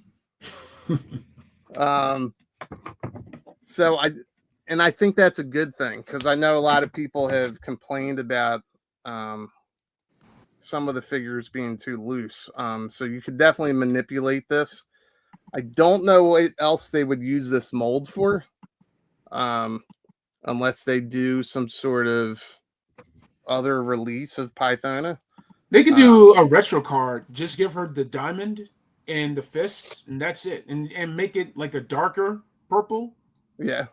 So I think that's a good thing, because I know a lot of people have complained about some of the figures being too loose. So you could definitely manipulate this. I don't know what else they would use this mold for, unless they do some sort of other release of Pythona. They could do a retro card. Just give her the diamond and the fists, and that's it. And make it like a darker purple. Yeah.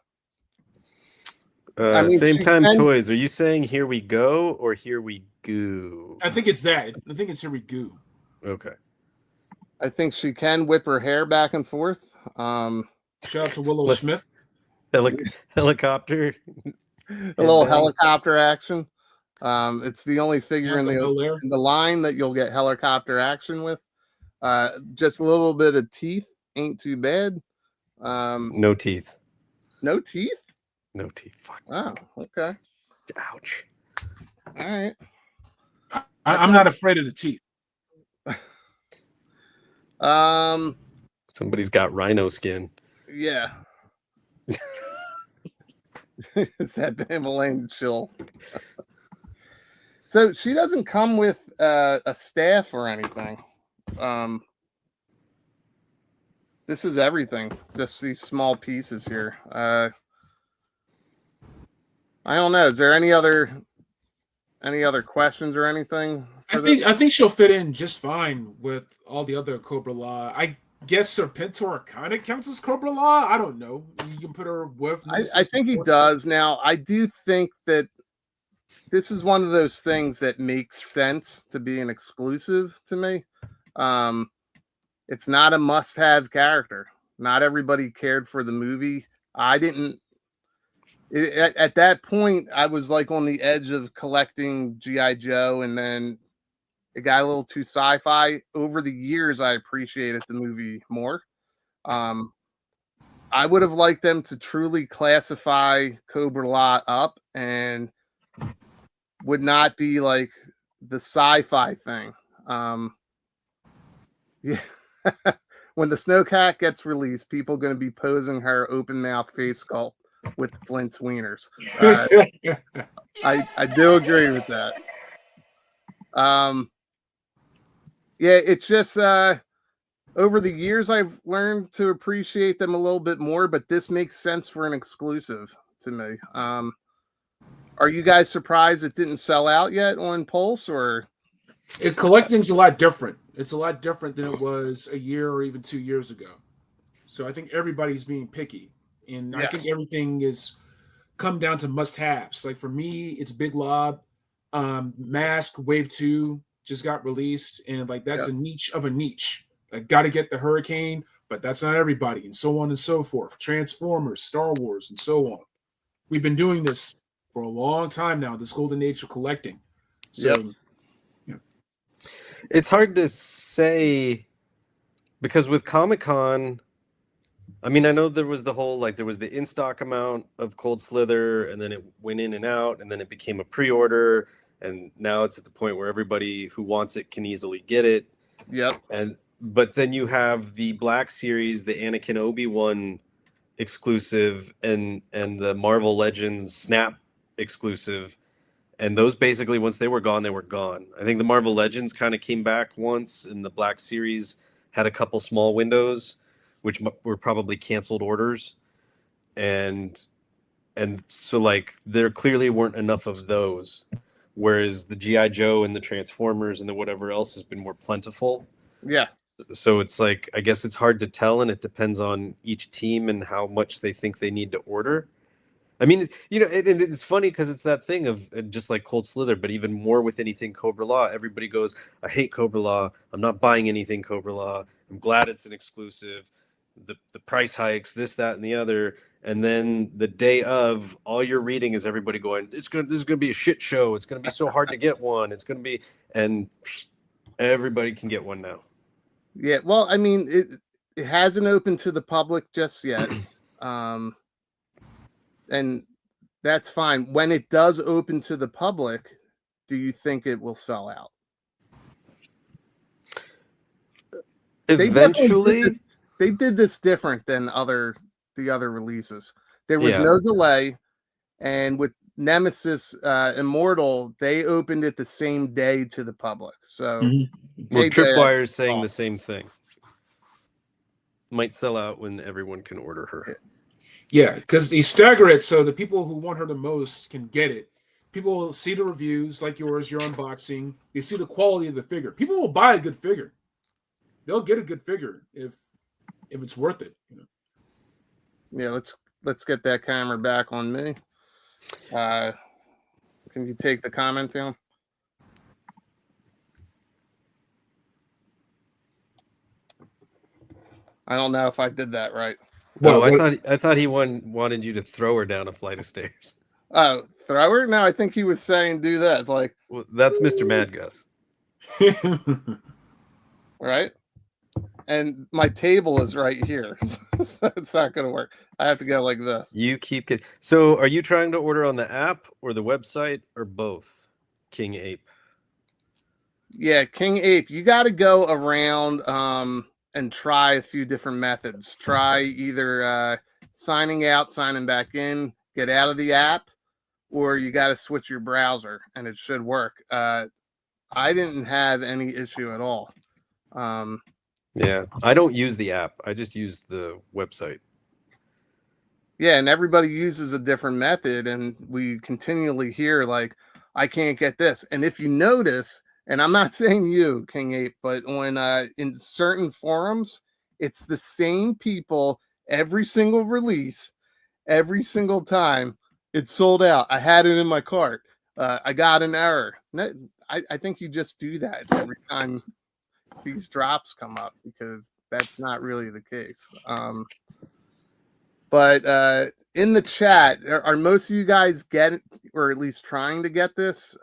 Same time toys. Are you saying here we go or here we goo? I think it's that. I think it's here we goo. Okay. I think she can whip her hair back and forth. Shout out to Willow Smith. Helicopter. A little helicopter action. It's the only figure in the line that you'll get helicopter action with. Just a little bit of teeth ain't too bad. No teeth. No teeth? No teeth. Fuck. Oh, okay. Ouch. All right. I'm not afraid of the teeth. Somebody's got rhino skin. Yeah. It's that Himalayan chill. So she doesn't come with a staff or anything. This is everything. Just these small pieces here. I don't know. Is there any other questions or anything? I think she'll fit in just fine with all the other Cobra Law. I guess Serpentor kind of counts as Cobra Law. I don't know. You can put her with. I think he does. Now, I do think that this is one of those things that makes sense to be an exclusive to me. It's not a must-have character. Not everybody cared for the movie. I didn't. At that point, I was like on the edge of collecting G.I. Joe, and then it got a little too sci-fi. Over the years, I appreciated the movie more. I I would have liked them to truly classify Cobra La up and would not be like the sci-fi thing. Yeah. When the Snowcat gets released, people going to be posing her open mouth face sculpt with Flint's wieners. I do agree with that. Yeah, it's just over the years I've learned to appreciate them a little bit more, but this makes sense for an exclusive to me. Are you guys surprised it didn't sell out yet on Pulse, or? Collecting's a lot different. It's a lot different than it was a year or even 2 years ago. So I think everybody's being picky, and I think everything is come down to must-haves. Like for me, it's Big Lob, Mask Wave 2 just got released, and like that's a niche of a niche. I got to get the Hurricane, but that's not everybody, and so on and so forth. Transformers, Star Wars, and so on. We've been doing this for a long time now, this golden age of collecting. So it's hard to say because with Comic-Con, I mean, I know there was the whole, like, there was the in-stock amount of Cold Slither, and then it went in and out, and then it became a pre-order, and now it's at the point where everybody who wants it can easily get it. Yep. But then you have the Black Series, the Anakin Obi-Wan exclusive, and the Marvel Legends Snap exclusive. And those basically, once they were gone, they were gone. I think the Marvel Legends kind of came back once, and the Black Series had a couple small windows, which were probably canceled orders. And so, like, there clearly weren't enough of those, whereas the G.I. Joe and the Transformers and the whatever else has been more plentiful. Yeah. So it's like, I guess it's hard to tell, and it depends on each team and how much they think they need to order. I mean, you know, it's funny because it's that thing of just like Cold Slither, but even more with anything Cobra La. Everybody goes, I hate Cobra La. I'm not buying anything Cobra La. I'm glad it's an exclusive. The price hikes, this, that, and the other. And then the day of, all you're reading is everybody going, this is gonna be a shit show. It's gonna be so hard to get one. It's gonna be, and everybody can get one now. Yeah, well, I mean, it hasn't opened to the public just yet. And that's fine. When it does open to the public, do you think it will sell out? Eventually, they did this different than the other releases. There was no delay, and with Nemesis Immortal, they opened it the same day to the public. So, well, Tripwire is saying the same thing. Might sell out when everyone can order her. Yeah, because they stagger it so the people who want her the most can get it. People will see the reviews like yours, your unboxing. They see the quality of the figure. People will buy a good figure. They'll get a good figure if it's worth it. You know? Yeah, let's get that camera back on me. Can you take the comment down? I don't know if I did that right. No, I thought he wanted you to throw her down a flight of stairs. Oh, throw her? No, I think he was saying do that. Like, well, that's Mr. Mad Gus. Right? And my table is right here. So it's not going to work. I have to go like this. You keep it. So are you trying to order on the app or the website or both, King Ape? Yeah, King Ape. You got to go around and try a few different methods. Try either signing out, signing back in, get out of the app, or you got to switch your browser, and it should work. I didn't have any issue at all. Yeah, I don't use the app. I just use the website. Yeah, and everybody uses a different method, and we continually hear, like, I can't get this. And if you notice, and I'm not saying you, King Ape, but on in certain forums, it's the same people every single release, every single time. It's sold out. I had it in my cart. I got an error. I think you just do that every time these drops come up, because that's not really the case. But in the chat, are most of you guys getting, or at least trying to get this?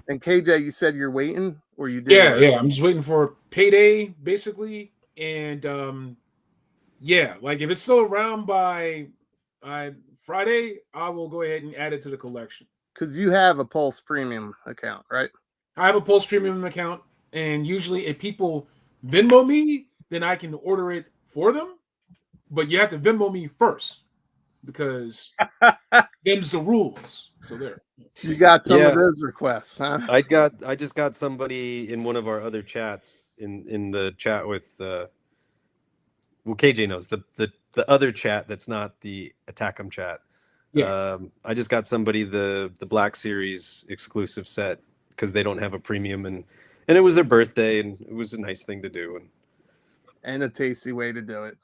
And KJ, you said you're waiting, or you did? Yeah. I'm just waiting for payday, basically, and Yeah, like if it's still around by Friday, I will go ahead and add it to the collection. Because you have a Pulse Premium account, right? I have a Pulse Premium account, and usually if people Venmo me, then I can order it for them. But you have to Venmo me first because them's the rules. So there. You got some of those requests, huh? I just got somebody in one of our other chats in the chat with well, KJ knows the other chat that's not the Attack'em chat. Yeah. I just got somebody the Black Series exclusive set because they don't have a premium, and it was their birthday, and it was a nice thing to do, and a tasty way to do it.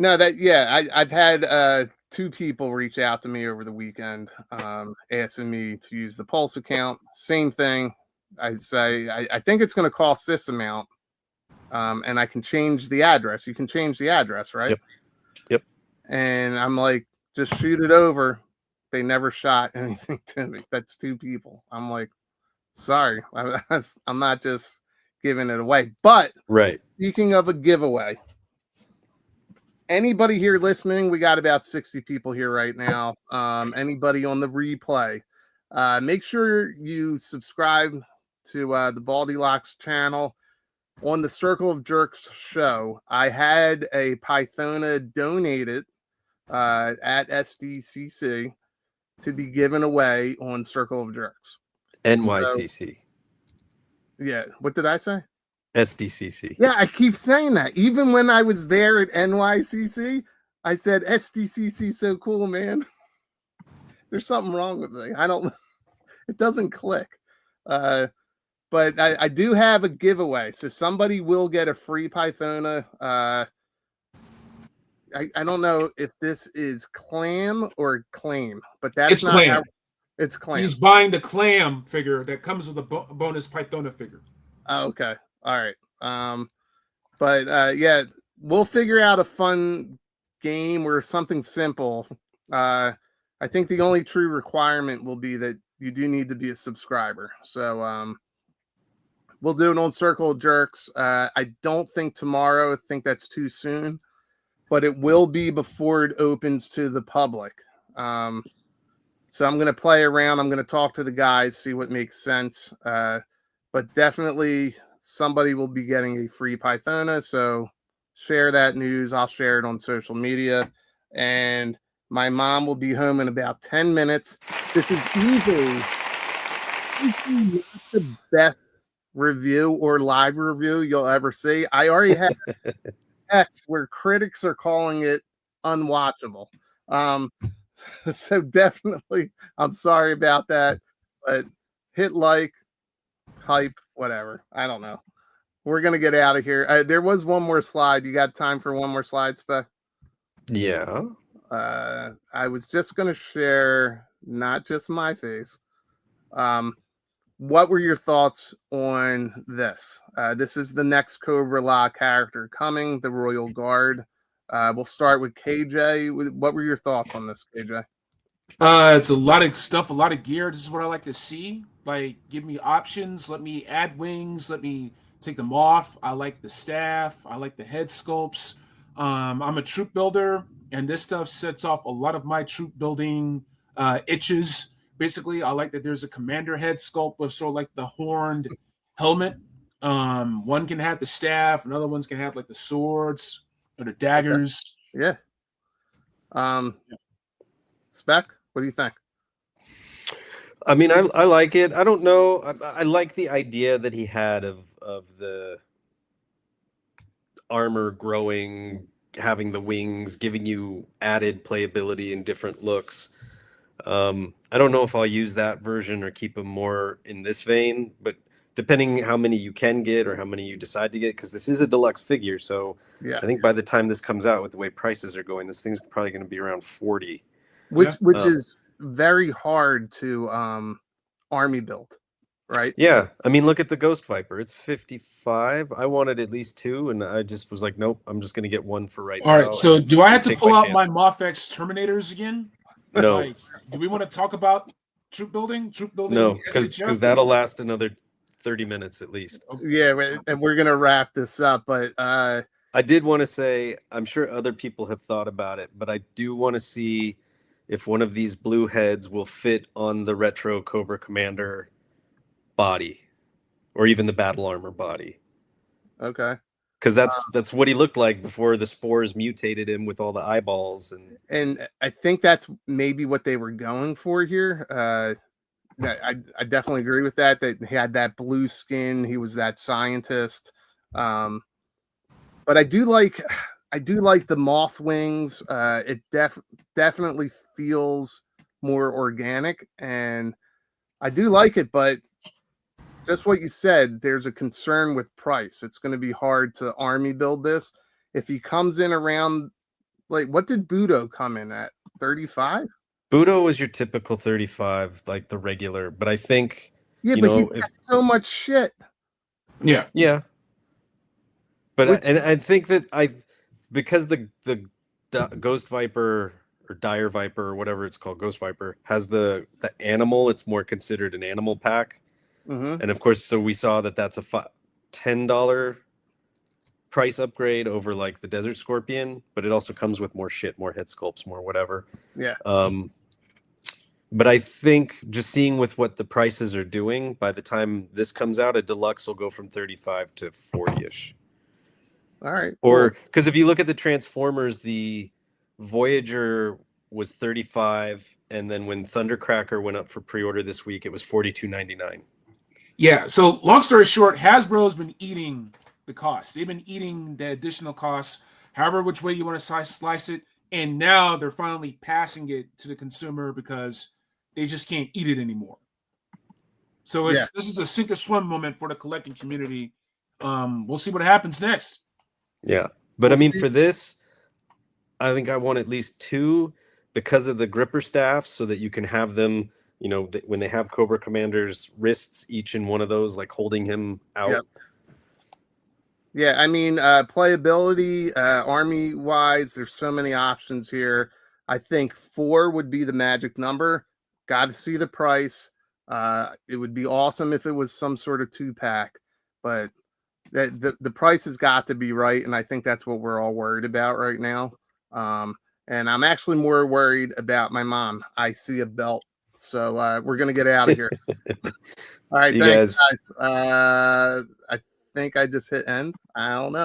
No, I've had 2 people reach out to me over the weekend, asking me to use the Pulse account. Same thing. I say I think it's going to cost this amount, and I can change the address. You can change the address, right? Yep. And I'm like, just shoot it over. They never shot anything to me. That's 2 people. I'm like, sorry, I'm not just giving it away. But right. Speaking of a giveaway, anybody here listening, we got about 60 people here right now. Anybody on the replay, make sure you subscribe to the BaldyLockz channel. On the Circle of Jerks show, I had a Pythona donated at SDCC to be given away on Circle of Jerks. NYCC. So, yeah. What did I say? SDCC. Yeah, I keep saying that. Even when I was there at NYCC, I said SDCC so cool, man. There's something wrong with me. It doesn't click. But I do have a giveaway. So somebody will get a free Pythona. I don't know if this is clam or claim, but that's not clam. It's clam. He's buying the clam figure that comes with a bonus Pythona figure. Oh, okay. All right. But yeah, we'll figure out a fun game or something simple. I think the only true requirement will be that you do need to be a subscriber. So we'll do it on Circle of Jerks. I don't think tomorrow. I think that's too soon, but it will be before it opens to the public. So I'm going to play around. I'm going to talk to the guys, see what makes sense. But definitely somebody will be getting a free Pythona. So share that news. I'll share it on social media. And my mom will be home in about 10 minutes. This is easily not the best review or live review you'll ever see. I already have text where critics are calling it unwatchable. So definitely, I'm sorry about that, but hit like, hype, whatever. I don't know. We're going to get out of here. There was one more slide. You got time for one more slide, Spec? Yeah. I was just going to share not just my face. What were your thoughts on this? This is the next Cobra Law character coming, the Royal Guard. We'll start with KJ. What were your thoughts on this, KJ? It's a lot of stuff, a lot of gear. This is what I like to see. Like, give me options. Let me add wings. Let me take them off. I like the staff. I like the head sculpts. I'm a troop builder, and this stuff sets off a lot of my troop building itches. Basically, I like that there's a commander head sculpt with sort of like the horned helmet. One can have the staff, another one's can have like the swords or the daggers. Okay. Yeah. Spec, what do you think? I mean, I like it. I don't know. I like the idea that he had of the armor growing, having the wings, giving you added playability and different looks. I don't know if I'll use that version or keep them more in this vein, but depending how many you can get or how many you decide to get, because this is a deluxe figure. So yeah, I think by the time this comes out, with the way prices are going, this thing's probably going to be around 40. Which is very hard to army build, right? Yeah. I mean, look at the Ghost Viper. It's 55. I wanted at least 2, and I just was like, nope, I'm just going to get 1 for right now. All right, so do I have to pull out my MoffX Terminators again? No. Like, do we want to talk about troop building? No, because that'll last another 30 minutes at least. Yeah, and we're going to wrap this up, but... I I did want to say, I'm sure other people have thought about it, but I do want to see if one of these blue heads will fit on the retro Cobra Commander body, or even the battle armor body. Okay. Because that's what he looked like before the spores mutated him with all the eyeballs. And I think that's maybe what they were going for here. I definitely agree with that. That he had that blue skin. He was that scientist. But I do like the moth wings. It definitely feels more organic, and I do like it. But just what you said, there's a concern with price. It's going to be hard to army build this. If he comes in around, like, what did Budo come in at? 35? Budo was your typical 35, like the regular, but I think he's got so much shit. Yeah. But I think that because the Ghost Viper or Dire Viper or whatever it's called, Ghost Viper has the animal, it's more considered an animal pack. Mm-hmm. And of course, so we saw that's a $10 price upgrade over like the Desert Scorpion, but it also comes with more shit, more head sculpts, more whatever. Yeah. But I think just seeing with what the prices are doing, by the time this comes out, a deluxe will go from 35 to 40-ish. All right. Or because if you look at the Transformers, the Voyager was 35, and then when Thundercracker went up for pre-order this week, it was $42.99. Yeah. So long story short, Hasbro's been eating the cost. They've been eating the additional costs, however which way you want to slice it. And now they're finally passing it to the consumer because they just can't eat it anymore. So this is a sink or swim moment for the collecting community. We'll see what happens next. Yeah. But I mean, for this, I think I want at least 2 because of the gripper staff, so that you can have them, when they have Cobra Commander's wrists, each in one of those, like holding him out. Yep. Yeah, I mean, playability, army-wise, there's so many options here. I think 4 would be the magic number. Got to see the price. It would be awesome if it was some sort of 2-pack, but the price has got to be right, and I think that's what we're all worried about right now. And I'm actually more worried about my mom. I see a belt, so we're gonna get out of here. All right, thanks, guys. I think I just hit end. I don't know.